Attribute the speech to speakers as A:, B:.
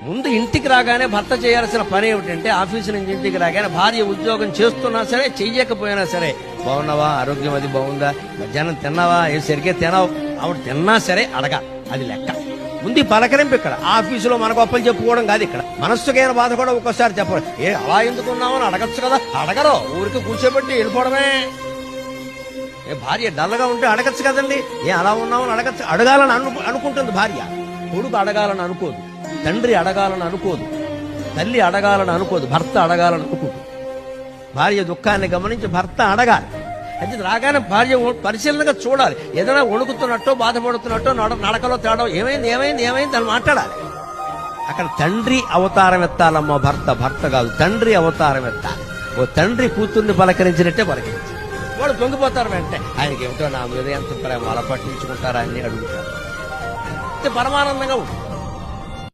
A: ముందు ఇంటికి రాగానే భర్త చేయాల్సిన పని ఏమిటంటే ఆఫీసు నుంచి ఇంటికి రాగానే భార్య ఉద్యోగం చేస్తున్నా సరే చెయ్యకపోయినా సరే బాగున్నావా, ఆరోగ్యం అది బాగుందా, మధ్యాహ్నం తిన్నావా, ఏ సరిగ్గా తినావు, ఆవిడ తిన్నా సరే అడగా, అది లెక్క. ముందు పలకరింపు. ఇక్కడ ఆఫీసులో మన గొప్పలు చెప్పుకోవడం కాదు. ఇక్కడ మనస్సుకైన బాధ కూడా ఒక్కోసారి చెప్పడం. అలా ఎందుకున్నావు అని అడగచ్చు కదా. అడగరు, ఊరికి కూర్చోబెట్టి వెళ్ళిపోవడమే. భార్య డల్గా ఉంటే అడగచ్చు కదండి. అలా ఉన్నామని అడగచ్చు. అడగాలని అనుకుంటుంది భార్య. కొడుకు అడగాలని అనుకోదు, తండ్రి అడగాలని అనుకోదు, తల్లి అడగాలని అనుకోదు, భర్త అడగాలని అనుకోదు. భార్య దుఃఖాన్ని గమనించి భర్త అడగాలి. అయితే రాగానే భార్య పరిశీలనగా చూడాలి. ఏదైనా వణుకుతున్నట్టో బాధపడుతున్నట్టో నడకలో తేడా ఏమైంది అని మాట్లాడాలి. అక్కడ తండ్రి అవతారం ఎత్తాలమ్మా. భర్త కాదు, తండ్రి అవతారం ఎత్తాలి. ఓ తండ్రి కూతుర్ని పలకరించినట్టే పలకరించి వాడు పొంగిపోతారు. వెంటనే ఆయనకి ఏమిటో నా మీద ఎంత ప్రేమ, అలా పట్టించుకుంటారా అని అడుగుతారు. పరమానందంగా ఉంటుంది.